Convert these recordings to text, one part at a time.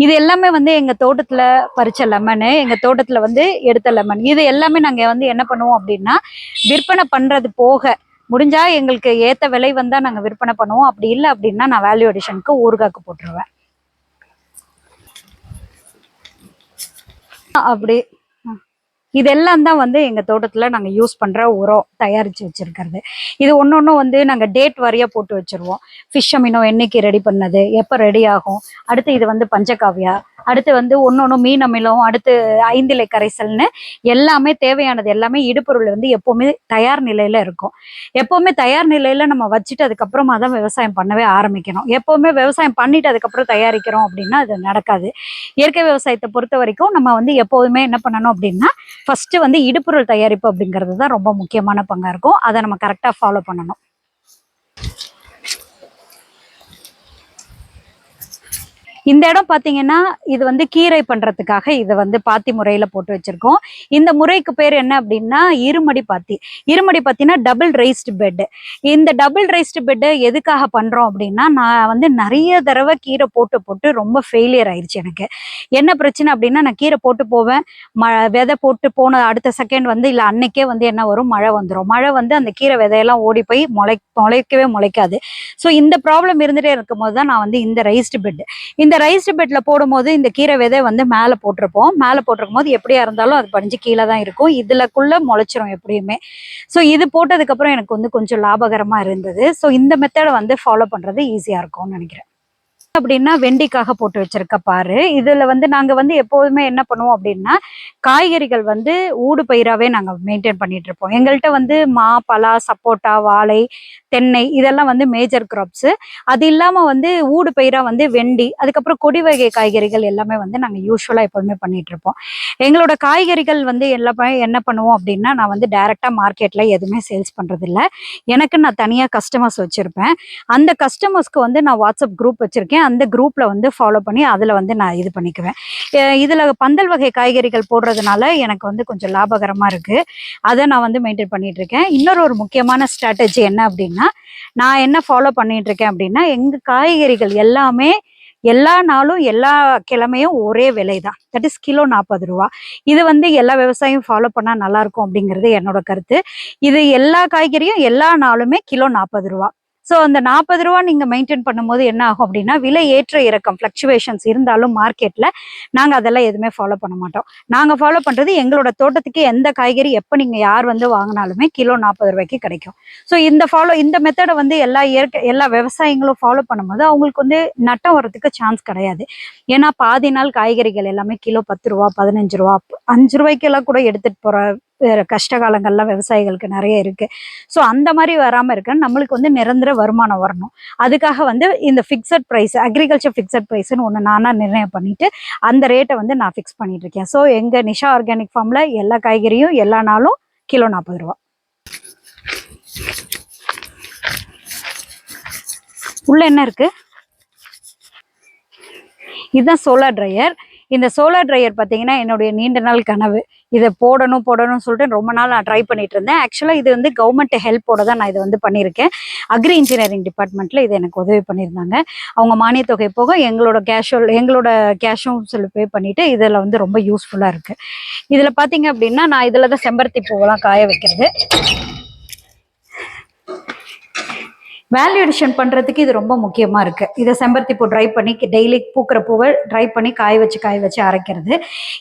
இது எல்லாமே வந்து எங்க தோட்டத்துல பறிச்ச லெமனு, எங்க தோட்டத்துல வந்து எடுத்த லெமன். இது எல்லாமே நாங்க வந்து என்ன பண்ணுவோம் அப்படின்னா, விற்பனை பண்றது போக, முடிஞ்சா எங்களுக்கு ஏத்த விலை வந்தா நாங்க விற்பனை பண்ணுவோம். அப்படி இல்ல அப்படின்னா, நான் வேல்யூ அடிஷனுக்கு ஊறுகாய்க்கு போட்டுருவேன். அப்படி இதெல்லாம் தான் வந்து எங்க தோட்டத்துல நாங்க யூஸ் பண்ற உரம் தயாரிச்சு வச்சிருக்கிறது. இது ஒன்னொன்னும் வந்து நாங்க டேட் வாரியா போட்டு வச்சிருவோம். ஃபிஷ் அமினோ என்னைக்கு ரெடி பண்ணது, எப்ப ரெடி ஆகும், அடுத்து இது வந்து பஞ்சகாவியா, அடுத்து வந்து ஒன்னொன்னு மீன் அமிலம், அடுத்து ஐந்திலை கரைசல்னு எல்லாமே தேவையானது எல்லாமே இடுபொருள் வந்து எப்பவுமே தயார் நிலையில இருக்கும். எப்பவுமே தயார் நிலையில நம்ம வச்சுட்டு அதுக்கப்புறமா தான் விவசாயம் பண்ணவே ஆரம்பிக்கணும். எப்பவுமே விவசாயம் பண்ணிட்டு அதுக்கப்புறம் தயாரிக்கிறோம் அப்படின்னா அது நடக்காது. இயற்கை விவசாயத்தை பொறுத்த வரைக்கும் நம்ம வந்து எப்போதுமே என்ன பண்ணணும் அப்படின்னா, ஃபர்ஸ்ட் வந்து இடுபொருள் தயாரிப்பு அப்படிங்கிறது தான் ரொம்ப முக்கியமான பங்கா இருக்கும். அதை நம்ம கரெக்டா ஃபாலோ பண்ணணும். இந்த இடம் பாத்தீங்கன்னா இது வந்து கீரை பண்றதுக்காக இதை வந்து பாத்தி முறையில போட்டு வச்சிருக்கோம். இந்த முறைக்கு பேர் என்ன அப்படின்னா இருமடி பாத்தி. இருமடி பாத்தினா டபுள் ரைஸ்டு பெட். இந்த டபுள் ரைஸ்டு பெட் எதுக்காக பண்றோம் அப்படின்னா, நான் வந்து நிறைய தடவை கீரை போட்டு போட்டு ரொம்ப ஃபெயிலியர் ஆயிடுச்சு எனக்கு. என்ன பிரச்சனை அப்படின்னா, நான் கீரை போட்டு போவேன், விதை போட்டு போன அடுத்த செகண்ட் வந்து இல்லை அன்னைக்கே வந்து என்ன வரும், மழை வந்துடும். மழை வந்து அந்த கீரை விதையெல்லாம் ஓடி போய் முளைக்கவே முளைக்காது. ஸோ இந்த ப்ராப்ளம் இருந்துட்டே இருக்கும் போது தான் நான் வந்து இந்த ரைஸ்டு பெட், இந்த ரைஸ்டு பெட்ல போடும்போது இந்த கீரை விதை வந்து மேலே போட்டிருப்போம். மேலே போட்டிருக்கும் போது எப்படியா இருந்தாலும் அது படிஞ்சு கீழே தான் இருக்கும். இதுலக்குள்ள முளைச்சிரும் எப்படியுமே. ஸோ இது போட்டதுக்கப்புறம் எனக்கு வந்து கொஞ்சம் லாபகரமா இருந்தது. ஸோ இந்த மெத்தடை வந்து ஃபாலோ பண்றது ஈஸியா இருக்கும்னு நினைக்கிறேன். அப்படின்னா வெண்டிக்காக போட்டு வச்சிருக்க பாரு. இதுல வந்து நாங்க வந்து எப்போதுமே என்ன பண்ணுவோம் அப்படின்னா, காய்கறிகள் வந்து ஊடு பயிராவே நாங்க மெயின்டைன் பண்ணிட்டு இருப்போம். எங்கள்கிட்ட வந்து மா, பலா, சப்போட்டா, வாழை, தென்னை இதெல்லாம் வந்து மேஜர் கிராப்ஸ். அது இல்லாம வந்து ஊடு பயிரா வந்து வெண்டி, அதுக்கப்புறம் கொடி வகை காய்கறிகள் எல்லாமே வந்து நாங்க யூஸ்வலா எப்போதுமே பண்ணிட்டு இருப்போம். எங்களோட காய்கறிகள் வந்து எல்லாமே என்ன பண்ணுவோம் அப்படின்னா, நான் வந்து டைரக்டா மார்க்கெட்ல எதுவுமே சேல்ஸ் பண்றது இல்ல. எனக்கு நான் தனியா கஸ்டமர்ஸ் வச்சிருப்பேன். அந்த கஸ்டமர்ஸ்க்கு வந்து நான் வாட்ஸ்அப் குரூப் வச்சிருக்கேன். அந்த குரூப்ல வந்து ஃபாலோ பண்ணி அதுல வந்து நான் இது பண்ணிக்குவேன். இதுல பந்தல் வகை காய்கறிகள் போடுறதுனால எனக்கு வந்து கொஞ்சம் லாபகரமா இருக்கு. அதை நான் வந்து மெயின்டைன் பண்ணிட்டு இருக்கேன். இன்னொரு ஒரு முக்கியமான ஸ்ட்ராட்டஜி என்ன அப்படின்னா, நான் என்ன ஃபாலோ பண்ணிட்டு இருக்கேன் அப்படின்னா, எங்க காய்கறிகள் எல்லாமே எல்லா நாளும் எல்லா கிழமையும் ஒரே விலை தான். தட் இஸ் கிலோ 40 ரூபா. இது வந்து எல்லா விவசாயியும் ஃபாலோ பண்ணா நல்லா இருக்கும் அப்படிங்கிறது என்னோட கருத்து. இது எல்லா காய்கறியும் எல்லா நாளுமே கிலோ 40 ரூபா. ஸோ அந்த 40 ரூபா நீங்க மெயின்டைன் பண்ணும்போது என்ன ஆகும் அப்படின்னா, விலை ஏற்ற இறக்கம் ஃபிளக்சுவேஷன்ஸ் இருந்தாலும் மார்க்கெட்ல நாங்க அதெல்லாம் எதுவுமே ஃபாலோ பண்ண மாட்டோம். நாங்க ஃபாலோ பண்றது எங்களோட தோட்டத்துக்கு எந்த காய்கறி எப்ப நீங்க யார் வந்து வாங்கினாலுமே கிலோ 40 ரூபாய்க்கு கிடைக்கும். ஸோ இந்த மெத்தடை வந்து எல்லா விவசாயிகளும் ஃபாலோ பண்ணும்போது அவங்களுக்கு வந்து நட்டம் வரதுக்கு சான்ஸ் கிடையாது. ஏன்னா பாதி நாள் காய்கறிகள் எல்லாமே கிலோ 10 ரூபா, 15 ரூபா, 5 ரூபாய்க்கெல்லாம் கூட எடுத்துட்டு போற கஷ்ட காலங்கள்லாம் விவசாயிகளுக்கு நிறைய இருக்கு. ஸோ அந்த மாதிரி வராம இருக்க நம்மளுக்கு வந்து நிரந்தர வருமானம் வரணும். அதுக்காக வந்து இந்த ஃபிக்ஸட் ப்ரைஸ், அக்ரிகல்ச்சர் ஃபிக்ஸட் ப்ரைஸ்ன்னு ஒன்று நானா நிர்ணயம் பண்ணிட்டு அந்த ரேட்டை வந்து நான் ஃபிக்ஸ் பண்ணிட்டு இருக்கேன். ஸோ எங்க நிஷா ஆர்கானிக் ஃபார்ம்ல எல்லா காய்கறியும் எல்லா நாளும் கிலோ 40 ரூபா. உள்ள என்ன இருக்கு? இதுதான் சோலார் ட்ரையர். இந்த சோலார் ட்ரையர் பார்த்தீங்கன்னா என்னுடைய நீண்ட நாள் கனவு. இதை போடணும்னு சொல்லிட்டு ரொம்ப நாள் நான் ட்ரை பண்ணிட்டு இருந்தேன். ஆக்சுவலாக இது வந்து கவர்மெண்ட் ஹெல்ப்போட தான் நான் இதை வந்து பண்ணியிருக்கேன். அக்ரி இன்ஜினியரிங் டிபார்ட்மெண்ட்ல இது எனக்கு உதவி பண்ணியிருந்தாங்க. அவங்க மானிய தொகை போக எங்களோட கேஷும் சொல்லி பே பண்ணிட்டு இதில் வந்து ரொம்ப யூஸ்ஃபுல்லாக இருக்கு. இதில் பார்த்தீங்க அப்படின்னா நான் இதில் தான் செம்பருத்தி பூவெல்லாம் காய வைக்கிறது. வேல்யூ அடிஷன் பண்ணுறதுக்கு இது ரொம்ப முக்கியமாக இருக்குது. இதை செம்பருத்தி பூ ட்ரை பண்ணி டெய்லி பூக்கிற பூவை ட்ரை பண்ணி காய வச்சு அரைக்கிறது.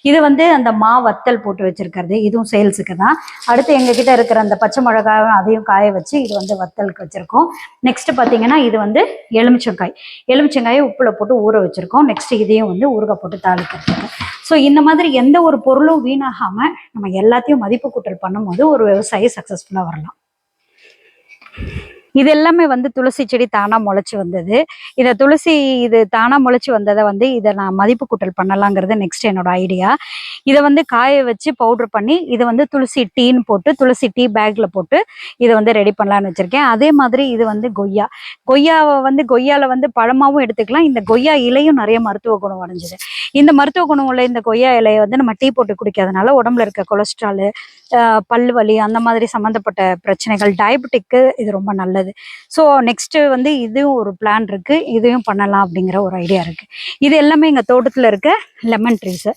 இது வந்து அந்த வத்தல் போட்டு வச்சுருக்கிறது, இதுவும் சேல்ஸுக்கு தான். அடுத்து எங்ககிட்ட இருக்கிற அந்த பச்சை மிளகாய் அதையும் காய வச்சு இது வந்து வத்தலுக்கு வச்சுருக்கோம். நெக்ஸ்ட்டு பார்த்தீங்கன்னா இது வந்து எலுமிச்சங்காயை உப்பில் போட்டு ஊற வச்சுருக்கோம். நெக்ஸ்ட் இதையும் வந்து ஊறுகாய் போட்டு தாளிக்கிறதுக்கு. ஸோ இந்த மாதிரி எந்த ஒரு பொருளும் வீணாகாமல் நம்ம எல்லாத்தையும் மதிப்பு கூட்டல் பண்ணும்போது ஒரு விவசாயி சக்ஸஸ்ஃபுல்லாக வரலாம். இது எல்லாமே வந்து துளசி செடி தானா முளைச்சி வந்தது. இது தானா முளைச்சி வந்ததை வந்து இதை நான் மதிப்பு கூட்டல் பண்ணலாங்கிறது நெக்ஸ்ட் என்னோட ஐடியா. இதை வந்து காய வச்சு பவுடர் பண்ணி இதை வந்து துளசி டீன்னு போட்டு துளசி டீ பேக்ல போட்டு இதை வந்து ரெடி பண்ணலான்னு வச்சிருக்கேன். அதே மாதிரி இது வந்து கொய்யால வந்து பழமாவும் எடுத்துக்கலாம். இந்த கொய்யா இலையும் நிறைய மருத்துவ குணம் அடைஞ்சது. இந்த மருத்துவ குணம் உள்ள இந்த கொய்யா இலையை வந்து நம்ம டீ போட்டு குடிக்கிறதுனால உடம்புல இருக்க கொலஸ்ட்ரால், பல்லு வலி அந்த மாதிரி சம்மந்தப்பட்ட பிரச்சனைகள், டயபெட்டிக்கு இது ரொம்ப நல்லது. ஸோ நெக்ஸ்ட்டு வந்து இதுவும் ஒரு பிளான் இருக்குது, இதையும் பண்ணலாம் அப்படிங்கிற ஒரு ஐடியா இருக்குது. இது எல்லாமே எங்கள் தோட்டத்தில் இருக்க லெமன் ட்ரீஸு.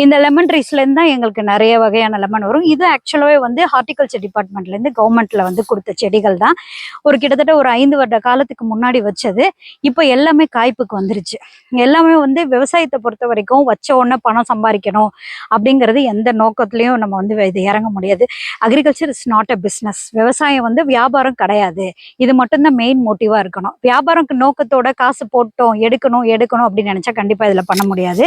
இந்த லெமன் ட்ரீஸ்லேருந்து தான் எங்களுக்கு நிறைய வகையான லெமன் வரும். இது ஆக்சுவலாகவே வந்து ஹார்டிகல்ச்சர் டிபார்ட்மெண்ட்லேருந்து கவர்மெண்ட்டில் வந்து கொடுத்த செடிகள் தான். ஒரு கிட்டத்தட்ட ஒரு 5 வருட காலத்துக்கு முன்னாடி வச்சது. இப்போ எல்லாமே காய்ப்புக்கு வந்துருச்சு. எல்லாமே வந்து விவசாயத்தை பொறுத்த வரைக்கும் வச்ச உடனே பணம் சம்பாதிக்கணும் அப்படிங்கிறது எந்த நோக்கத்துலையும் நம்ம வந்து இது இறங்க முடியாது. Agriculture is not a business. விவசாயம் வந்து வியாபாரம் கிடையாது. இது மட்டும்தான் மெயின் மோட்டிவாக இருக்கணும். வியாபாரம் நோக்கத்தோட காசு போட்டோம் எடுக்கணும் எடுக்கணும் அப்படின்னு நினச்சா கண்டிப்பாக இதில் பண்ண முடியாது.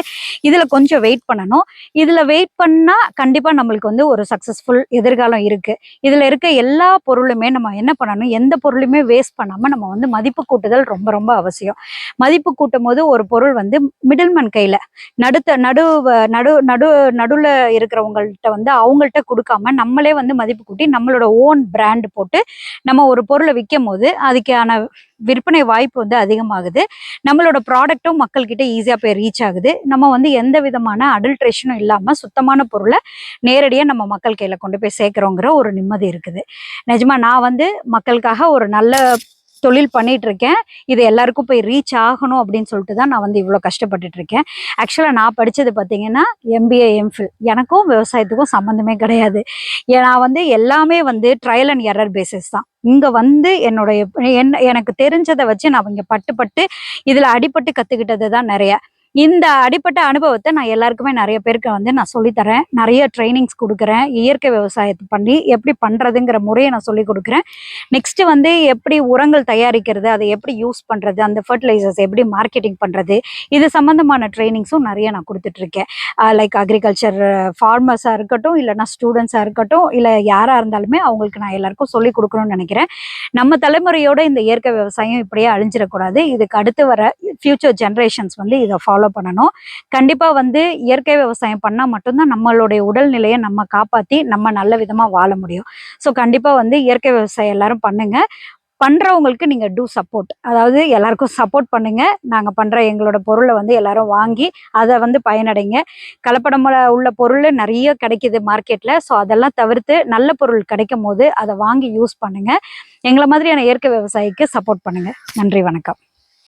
இதில் கொஞ்சம் வெயிட் பண்ணணும். இதில் வெயிட் பண்ணால் கண்டிப்பாக நம்மளுக்கு வந்து ஒரு சக்ஸஸ்ஃபுல் எதிர்காலம் இருக்குது. இதில் இருக்க எல்லா பொருளுமே நம்ம என்ன பண்ணணும், எந்த பொருளுமே வேஸ்ட் பண்ணாமல் நம்ம வந்து மதிப்பு கூட்டுதல் ரொம்ப ரொம்ப அவசியம். மதிப்பு கூட்டும் போது ஒரு பொருள் வந்து மிடில்மேன் கையில் நடுவில் இருக்கிறவங்கள்ட்ட வந்து அவங்கள்ட்ட கொடுக்காம நம்மளே வந்து மதிப்பு கூட்டி நம்மளோட ஓன் பிராண்ட் போட்டு நம்ம ஒரு பொருளை விற்கும் போது அதுக்கான விற்பனை வாய்ப்பு வந்து அதிகமாகுது. நம்மளோட ப்ராடக்ட்டும் மக்கள்கிட்ட ஈஸியாக போய் ரீச் ஆகுது. நம்ம வந்து எந்த விதமான அடல்ட்ரேஷனும் இல்லாமல் சுத்தமான பொருளை நேரடியாக நம்ம மக்கள் கையில் கொண்டு போய் சேர்க்குறோங்கிற ஒரு நிம்மதி இருக்குது. நிஜமா நான் வந்து மக்களுக்காக ஒரு நல்ல தொழில் பண்ணிட்டு இருக்கேன். இது எல்லாருக்கும் போய் ரீச் ஆகணும் அப்படின்னு சொல்லிட்டு தான் நான் வந்து இவ்வளோ கஷ்டப்பட்டுட்டு இருக்கேன். ஆக்சுவலாக நான் படித்தது பார்த்தீங்கன்னா MBA MPhil. எனக்கும் விவசாயத்துக்கும் சம்மந்தமே கிடையாது. நான் வந்து எல்லாமே வந்து ட்ரையல் அண்ட் எரர் பேசிஸ் தான். இங்கே வந்து எனக்கு தெரிஞ்சதை வச்சு நான் இங்கே பட்டு இதில் அடிபட்டு கற்றுக்கிட்டது தான் நிறைய. இந்த அடிப்பட்ட அனுபவத்தை நான் எல்லாருக்குமே நிறைய பேருக்கு வந்து நான் சொல்லித்தரேன். நிறைய ட்ரைனிங்ஸ் கொடுக்குறேன். இயற்கை விவசாயத்தை பண்ணி எப்படி பண்ணுறதுங்கிற முறையை நான் சொல்லி கொடுக்குறேன். நெக்ஸ்ட்டு வந்து எப்படி உரங்கள் தயாரிக்கிறது, அதை எப்படி யூஸ் பண்ணுறது, அந்த ஃபர்டிலைசர்ஸ் எப்படி மார்க்கெட்டிங் பண்ணுறது, இது சம்மந்தமான ட்ரைனிங்ஸும் நிறைய நான் கொடுத்துட்ருக்கேன். லைக் அக்ரிகல்ச்சர் ஃபார்மர்ஸாக இருக்கட்டும், இல்லைனா ஸ்டூடெண்ட்ஸாக இருக்கட்டும், இல்லை யாராக இருந்தாலுமே அவங்களுக்கு நான் எல்லாருக்கும் சொல்லிக் கொடுக்கணும்னு நினைக்கிறேன். நம்ம தலைமுறையோட இந்த இயற்கை விவசாயம் இப்படியே அழிஞ்சிடக்கூடாது. இதுக்கு அடுத்து வர ஃபியூச்சர் ஜென்ரேஷன்ஸ் வந்து இதை ஃபாலோ பண்ணணும். கண்டிப்பாக வந்து இயற்கை விவசாயம் பண்ணால் மட்டும்தான் நம்மளுடைய உடல்நிலையை நம்ம காப்பாற்றி நம்ம நல்ல விதமாக வாழ முடியும். ஸோ கண்டிப்பாக வந்து இயற்கை விவசாயம் எல்லாரும் பண்ணுங்க. பண்ணுறவங்களுக்கு நீங்கள் டூ சப்போர்ட், அதாவது எல்லாருக்கும் சப்போர்ட் பண்ணுங்க. நாங்கள் பண்ணுற எங்களோட பொருளை வந்து எல்லாரும் வாங்கி அதை வந்து பயனடைங்க. கலப்படம் உள்ள பொருள் நிறைய கிடைக்குது மார்க்கெட்டில். ஸோ அதெல்லாம் தவிர்த்து நல்ல பொருள் கிடைக்கும் போது அதை வாங்கி யூஸ் பண்ணுங்க. எங்களை மாதிரியான இயற்கை விவசாயிக்கு சப்போர்ட் பண்ணுங்க. நன்றி, வணக்கம்.